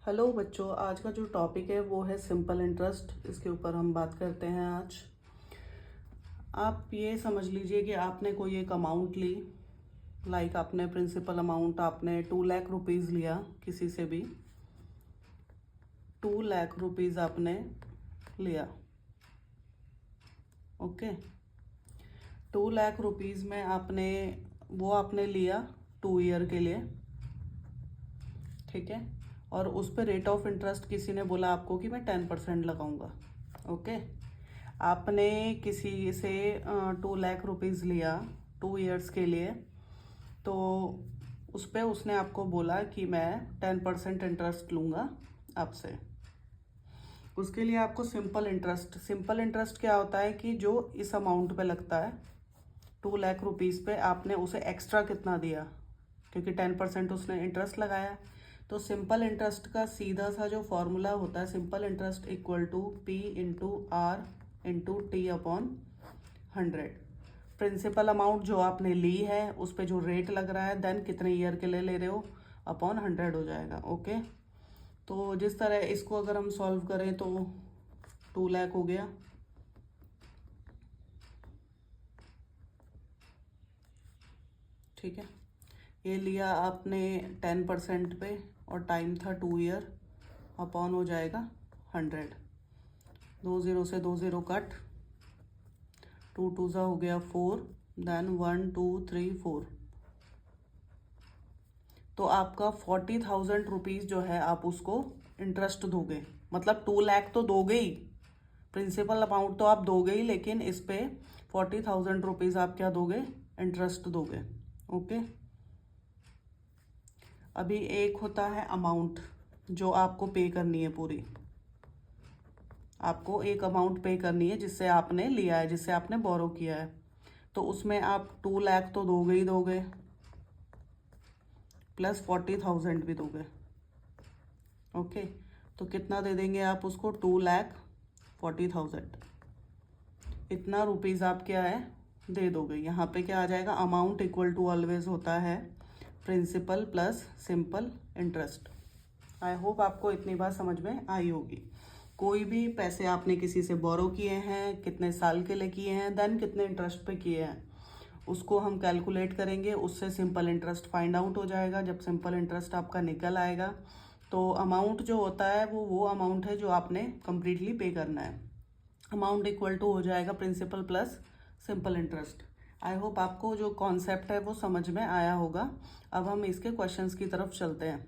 Hello बच्चों, आज का जो टॉपिक है वो है सिंपल इंटरेस्ट। इसके ऊपर हम बात करते हैं आज। आप ये समझ लीजिए कि आपने कोई एक अमाउंट ली, लाइक आपने प्रिंसिपल अमाउंट आपने 2 लाख रुपीज़ लिया किसी से भी। 2 लाख रुपीज़ आपने लिया, ओके। 2 लाख रुपीज़ में आपने लिया 2 ईयर के लिए, ठीक है। और उस पर रेट ऑफ इंटरेस्ट किसी ने बोला आपको कि मैं 10% लगाऊंगा, ओके। आपने किसी से 2 लाख रुपीज़ लिया 2 ईयर्स के लिए, तो उस पर उसने आपको बोला कि मैं 10% इंटरेस्ट लूँगा आपसे। उसके लिए आपको सिंपल इंटरेस्ट क्या होता है कि जो इस अमाउंट पे लगता है 2 लाख रुपीज़ पे, आपने उसे एक्स्ट्रा कितना दिया, क्योंकि 10% उसने इंटरेस्ट लगाया। तो सिंपल इंटरेस्ट का सीधा सा जो फॉर्मूला होता है, simple interest equal to P into R into T upon 100। Principal amount जो आपने ली है उस पर जो रेट लग रहा है, देन कितने ईयर के लिए ले रहे हो, अपॉन 100 हो जाएगा, ओके। तो जिस तरह इसको अगर हम सॉल्व करें तो 2 लाख हो गया, ठीक है। ये लिया आपने 10% पे और टाइम था 2 ईयर, अपॉन हो जाएगा 100। 2 0 से 2 0 कट, 2 2 सा हो गया 4, देन 1 2 3 4। तो आपका 40,000 रुपीज़ जो है आप उसको इंटरेस्ट दोगे। मतलब 2 लाख तो दोगे ही, प्रिंसिपल अमाउंट तो आप दोगे ही, लेकिन इस पे 40,000 रुपीज़ आप क्या दोगे, इंटरेस्ट दोगे, ओके। अभी एक होता है अमाउंट जो आपको पे करनी है पूरी। आपको एक अमाउंट पे करनी है जिससे आपने लिया है, जिससे आपने बोरो किया है। तो उसमें आप 2 लाख तो दोगे ही दोगे, प्लस 40,000 भी दोगे, ओके। तो कितना दे देंगे आप उसको, 2,40,000। इतना रुपीज़ आप क्या है दे दोगे। यहाँ पे क्या आ जाएगा, अमाउंट इक्वल टू ऑलवेज होता है principal plus simple interest. I hope आपको इतनी बात समझ में आई होगी। कोई भी पैसे आपने किसी से बोरो किए हैं, कितने साल के लिए किए हैं, देन कितने इंटरेस्ट पे किए हैं, उसको हम कैलकुलेट करेंगे। उससे सिंपल इंटरेस्ट फाइंड आउट हो जाएगा। जब सिंपल इंटरेस्ट आपका निकल आएगा तो अमाउंट जो होता है वो अमाउंट है जो आपने कम्प्लीटली पे करना है। अमाउंट इक्वल टू हो जाएगा principal plus simple interest. I hope आपको जो कॉन्सेप्ट है वो समझ में आया होगा। अब हम इसके क्वेश्चंस की तरफ चलते हैं।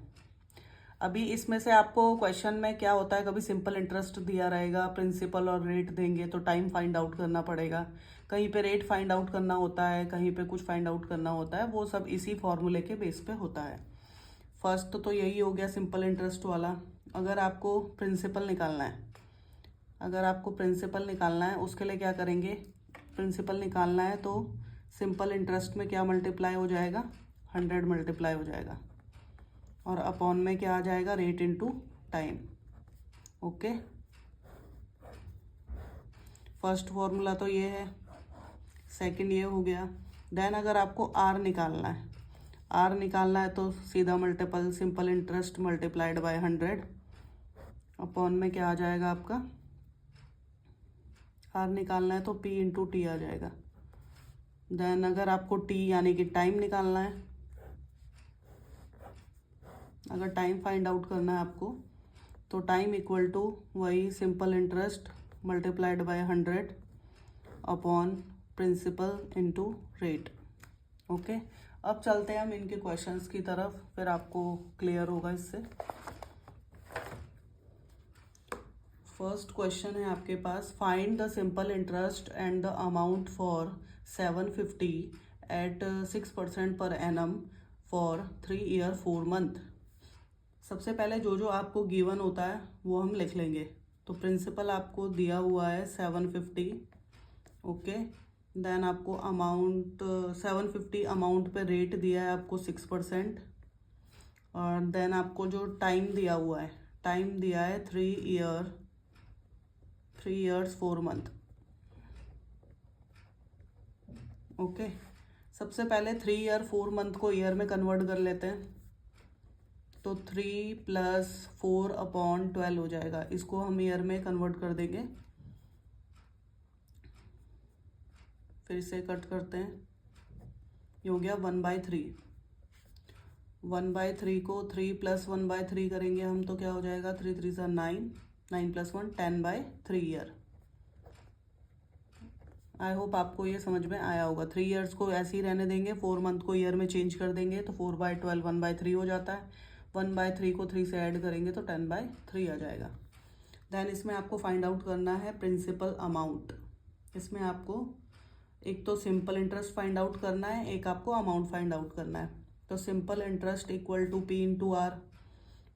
अभी इसमें से आपको क्वेश्चन में क्या होता है, कभी सिंपल इंटरेस्ट दिया रहेगा, प्रिंसिपल और रेट देंगे तो टाइम फाइंड आउट करना पड़ेगा। कहीं पे रेट फाइंड आउट करना होता है, कहीं पे कुछ फाइंड आउट करना होता है, वो सब इसी फॉर्मूले के बेस पे होता है। फर्स्ट तो यही हो गया सिंपल इंटरेस्ट वाला। अगर आपको प्रिंसिपल निकालना है, उसके लिए क्या करेंगे, प्रिंसिपल निकालना है तो सिंपल इंटरेस्ट में क्या मल्टीप्लाई हो जाएगा, 100 मल्टीप्लाई हो जाएगा, और अपॉन में क्या आ जाएगा, rate into time, okay. First formula तो ये है, सेकंड ये हो गया। देन अगर आपको आर निकालना है तो सीधा multiple simple interest multiplied by 100, upon में क्या आ जाएगा आपका, आर निकालना है तो पी इंटू टी आ जाएगा। देन अगर आपको टी यानी कि टाइम निकालना है, अगर टाइम फाइंड आउट करना है आपको, तो टाइम इक्वल टू वही simple interest multiplied by 100 upon principal into rate, okay. अब चलते हैं हम इनके क्वेश्चंस की तरफ, फिर आपको क्लियर होगा इससे। फर्स्ट क्वेश्चन है आपके पास, find the simple interest and the amount for 750 at 6% per annum for 3 year 4 month. सबसे पहले जो जो आपको गिवन होता है वो हम लिख लेंगे। तो प्रिंसिपल आपको दिया हुआ है 750, ओके। देन आपको अमाउंट 750 अमाउंट पे रेट दिया है आपको 6%, और देन आपको जो टाइम दिया हुआ है, टाइम दिया है 3 ईयर्स 4 मंथ, ओके। सबसे पहले 3 ईयर 4 मंथ को ईयर में कन्वर्ट कर लेते हैं। तो 3+4/12 हो जाएगा। इसको हम ईयर में कन्वर्ट कर देंगे, फिर से कट करते हैं, ये हो गया 1/3। 1/3 को 3 + 1/3 करेंगे हम तो क्या हो जाएगा, 3 3 सा 9, 9 + 1 10/3 ईयर। आई होप आपको ये समझ में आया होगा। 3 ईयर्स को ऐसे ही रहने देंगे, 4 मंथ को ईयर में चेंज कर देंगे तो 4/12 1/3 हो जाता है। 1/3 को 3 से ऐड करेंगे तो 10/3 आ जाएगा। देन इसमें आपको फाइंड आउट करना है प्रिंसिपल अमाउंट। इसमें आपको एक तो सिंपल इंटरेस्ट फाइंड आउट करना है, एक आपको अमाउंट फाइंड आउट करना है। तो simple interest equal to P into R,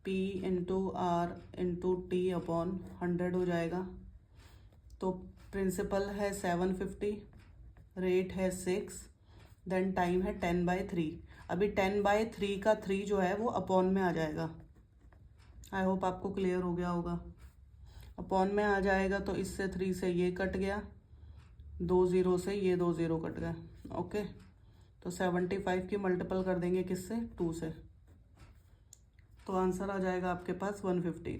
P into R into T upon 100 हो जाएगा। तो प्रिंसिपल है 750, रेट है 6, देन टाइम है 10/3। अभी 10/3 का 3 जो है वो अपॉन में आ जाएगा। आई होप आपको क्लियर हो गया होगा। अपॉन में आ जाएगा तो इससे 3 से ये कट गया, 2 0 से ये 2 0 कट गए। ओके, तो 75 की मल्टीपल कर देंगे किससे, 2 से, तो आंसर आ जाएगा आपके पास 150।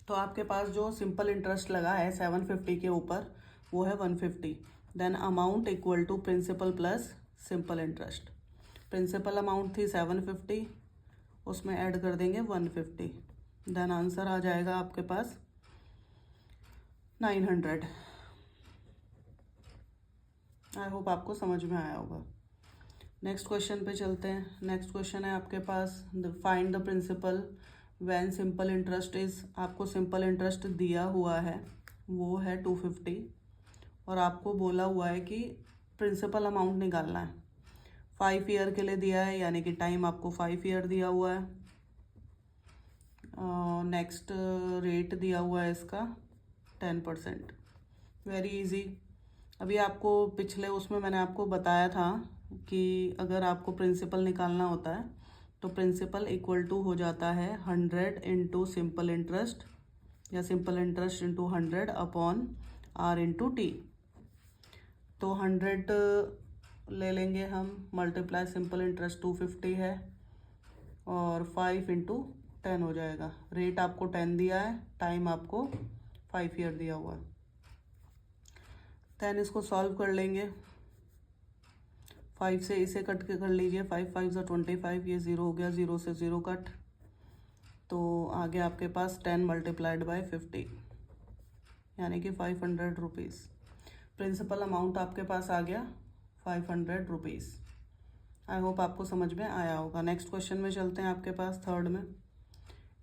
तो आपके पास जो सिंपल इंटरेस्ट लगा है 750 के ऊपर वो है 150। Then amount equal to principal plus simple interest. Principal amount थी 750, उसमें ऐड कर देंगे 150। देन आंसर आ जाएगा आपके पास 900। आई होप आपको समझ में आया होगा। नेक्स्ट क्वेश्चन पे चलते हैं। नेक्स्ट क्वेश्चन है आपके पास, find the principal when simple interest is. आपको सिंपल इंटरेस्ट दिया हुआ है वो है 250 और आपको बोला हुआ है कि प्रिंसिपल अमाउंट निकालना है। 5 ईयर के लिए दिया है, यानी कि टाइम आपको 5 ईयर दिया हुआ है। नेक्स्ट रेट दिया हुआ है इसका 10%। Very easy. अभी आपको पिछले उसमें मैंने आपको बताया था कि अगर आपको प्रिंसिपल निकालना होता है तो प्रिंसिपल इक्वल टू हो जाता है 100 इंटू सिंपल इंटरेस्ट या simple interest into 100 upon R into T. तो 100 ले लेंगे हम, मल्टीप्लाई सिंपल इंटरेस्ट 250 है और 5 इंटू 10 हो जाएगा। रेट आपको 10 दिया है, टाइम आपको 5 ईयर दिया हुआ है। देन इसको सॉल्व कर लेंगे। 5 से इसे कट के कर लीजिए, 5 5 ज़ा 25, ये 0 हो गया, 0 से 0 कट, तो आगे आपके पास 10 मल्टीप्लाइड बाय 50 यानी कि 500 रुपीज़। प्रिंसिपल अमाउंट आपके पास आ गया 500 रुपीज़। आई होप आपको समझ में आया होगा। नेक्स्ट क्वेश्चन में चलते हैं आपके पास, थर्ड में।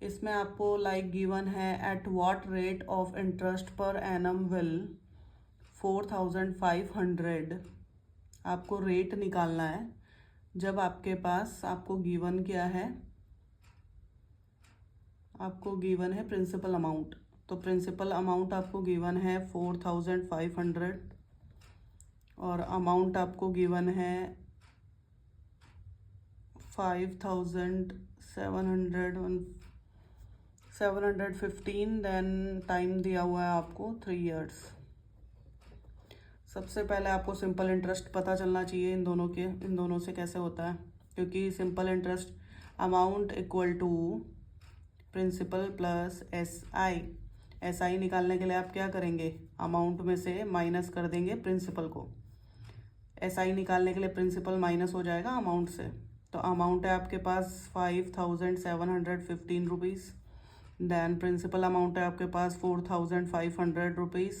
इसमें आपको लाइक गिवन है, at what rate of interest per annum will 4500। आपको रेट निकालना है जब आपके पास, आपको गिवन क्या है, आपको गिवन है प्रिंसिपल अमाउंट। तो प्रिंसिपल अमाउंट आपको गिवन है 4500 और अमाउंट आपको गिवन है 5715। देन टाइम दिया हुआ है आपको 3 ईयर्स। सबसे पहले आपको सिंपल इंटरेस्ट पता चलना चाहिए इन दोनों से कैसे होता है, क्योंकि simple interest amount equal to principal plus SI निकालने के लिए आप क्या करेंगे, अमाउंट में से माइनस कर देंगे प्रिंसिपल को। SI निकालने के लिए प्रिंसिपल माइनस हो जाएगा अमाउंट से। तो अमाउंट है आपके पास 5715 रुपीज़। देन प्रिंसिपल अमाउंट है आपके पास 4500 रुपीज़।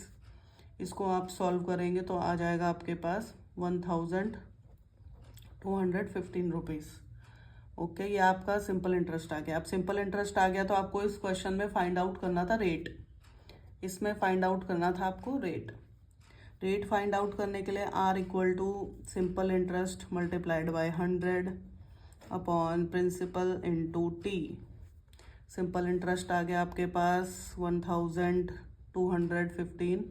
इसको आप सॉल्व करेंगे तो आ जाएगा आपके पास 1215 रुपीज़। ओके, ये आपका सिंपल इंटरेस्ट आ गया। अब सिंपल इंटरेस्ट आ गया तो आपको इस क्वेश्चन में फाइंड आउट करना था रेट। इसमें फाइंड आउट करना था आपको रेट। रेट फाइंड आउट करने के लिए R equal to simple interest multiplied by 100 upon principal into T. Simple interest आ गया आपके पास 1215।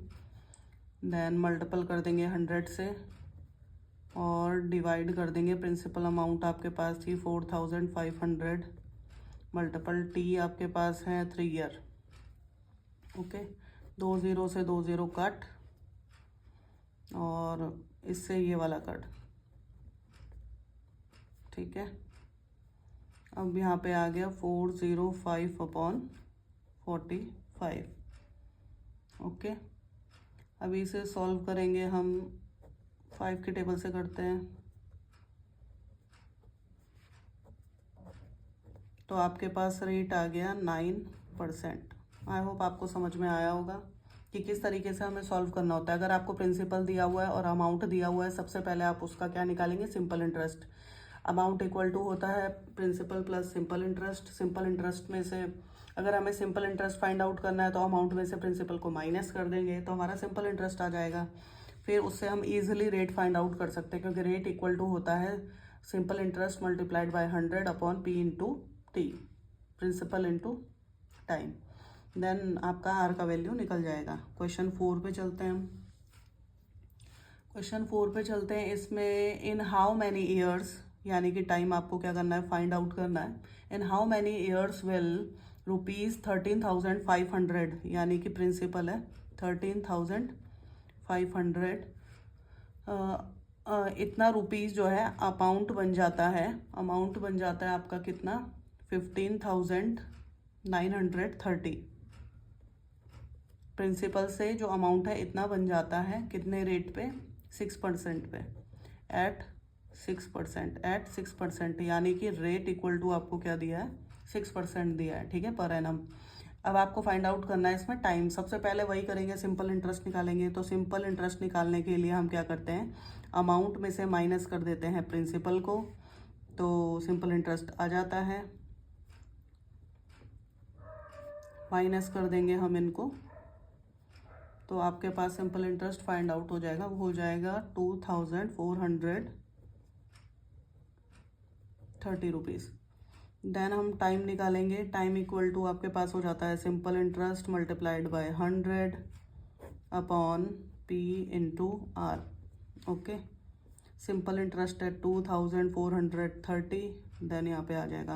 देन मल्टीपल कर देंगे 100 से और डिवाइड कर देंगे। प्रिंसिपल अमाउंट आपके पास थी 4500, मल्टीपल टी आपके पास है 3 ईयर। ओके, 2 0 से 2 0 कट और इससे ये वाला कट, ठीक है। अब यहाँ पे आ गया 405/45। ओके, अभी इसे सॉल्व करेंगे हम 5 के टेबल से करते हैं। तो आपके पास रेट आ गया 9%। आई होप आपको समझ में आया होगा कि किस तरीके से हमें सॉल्व करना होता है। अगर आपको प्रिंसिपल दिया हुआ है और अमाउंट दिया हुआ है, सबसे पहले आप उसका क्या निकालेंगे, simple interest. Amount equal to होता है principal plus simple interest. Simple interest में से अगर हमें सिंपल इंटरेस्ट फाइंड आउट करना है तो अमाउंट में से प्रिंसिपल को माइनस कर देंगे तो हमारा सिंपल इंटरेस्ट आ जाएगा। फिर उससे हम इजीली रेट फाइंड आउट कर सकते हैं, क्योंकि रेट इक्वल टू होता है simple interest multiplied by 100/P into T, principal into time. Then आपका आर का वैल्यू निकल जाएगा। क्वेश्चन 4 पे चलते हैं हम। क्वेश्चन 4 पे चलते हैं। इसमें इन हाउ मैनी ईयर्स, यानी कि टाइम आपको क्या करना है, फाइंड आउट करना है। In how many years will ₹13,500, यानी कि प्रिंसिपल है 13,500, इतना रुपीज़ जो है अमाउंट बन जाता है। अमाउंट बन जाता है आपका कितना, 15,930। प्रिंसिपल से जो अमाउंट है इतना बन जाता है कितने रेट पे, 6% पे, एट 6%, यानी कि रेट इक्वल टू आपको क्या दिया है, 6% दिया है, ठीक है, पर एनम। अब आपको फाइंड आउट करना है इसमें टाइम। सबसे पहले वही करेंगे, सिंपल इंटरेस्ट निकालेंगे। तो सिंपल इंटरेस्ट निकालने के लिए हम क्या करते हैं, अमाउंट में से माइनस कर देते हैं प्रिंसिपल को, तो सिंपल इंटरेस्ट आ जाता है। माइनस कर देंगे हम इनको, तो आपके पास सिंपल इंटरेस्ट फाइंड आउट हो जाएगा। वो हो जाएगा 2,430 रुपीज़। देन हम टाइम निकालेंगे। टाइम इक्वल टू आपके पास हो जाता है simple interest multiplied by 100/P into R. Okay, simple interest है 2,430, देन यहाँ पे आ जाएगा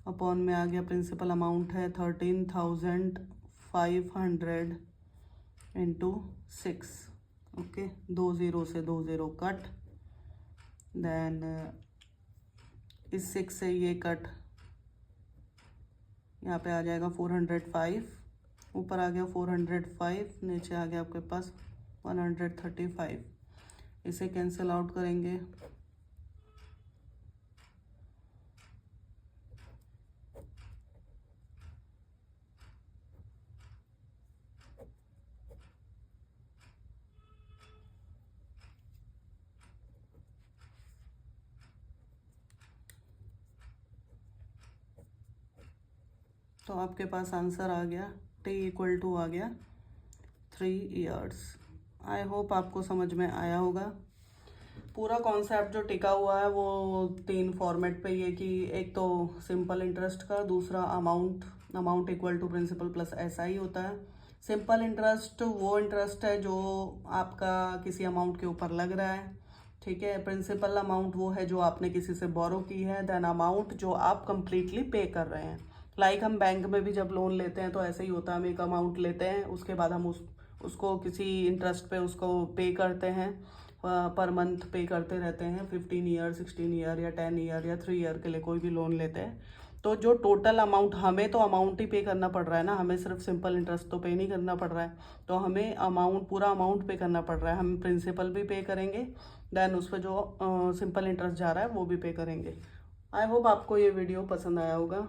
100 में आ गया प्रिंसिपल अमाउंट है 13,500 इंटू 6। ओके, 2 0 से 2 0 कट, देन इस 6 से ये कट, यहाँ पे आ जाएगा 405, ऊपर आ गया 405, नीचे आ गया आपके पास 135। इसे कैंसिल आउट करेंगे, तो आपके पास आंसर आ गया, टी इक्वल टू आ गया 3 ईयर्स। आई होप आपको समझ में आया होगा। पूरा कॉन्सेप्ट जो टिका हुआ है वो 3 फॉर्मेट पे ये, कि एक तो सिंपल इंटरेस्ट का, दूसरा amount equal to principal plus SI होता है। सिंपल इंटरेस्ट वो इंटरेस्ट है जो आपका किसी अमाउंट के ऊपर लग रहा है, ठीक है। प्रिंसिपल अमाउंट वो है जो आपने किसी से बोरो की है। देन अमाउंट जो आप कंप्लीटली पे कर रहे हैं। लाइक हम बैंक में भी जब लोन लेते हैं तो ऐसे ही होता है, हम एक अमाउंट लेते हैं, उसके बाद हम उसको किसी इंटरेस्ट पे उसको पे करते हैं, पर मंथ पे करते रहते हैं, 15 ईयर, 16 ईयर या 10 ईयर या 3 ईयर के लिए कोई भी लोन लेते हैं। तो जो टोटल अमाउंट, हमें तो अमाउंट ही पे करना पड़ रहा है ना, हमें सिर्फ सिंपल इंटरेस्ट तो पे नहीं करना पड़ रहा है, तो हमें अमाउंट, पूरा अमाउंट पे करना पड़ रहा है। हम प्रिंसिपल भी पे करेंगे, देन उस पर जो सिंपल इंटरेस्ट जा रहा है वो भी पे करेंगे। आई होप आपको ये वीडियो पसंद आया होगा।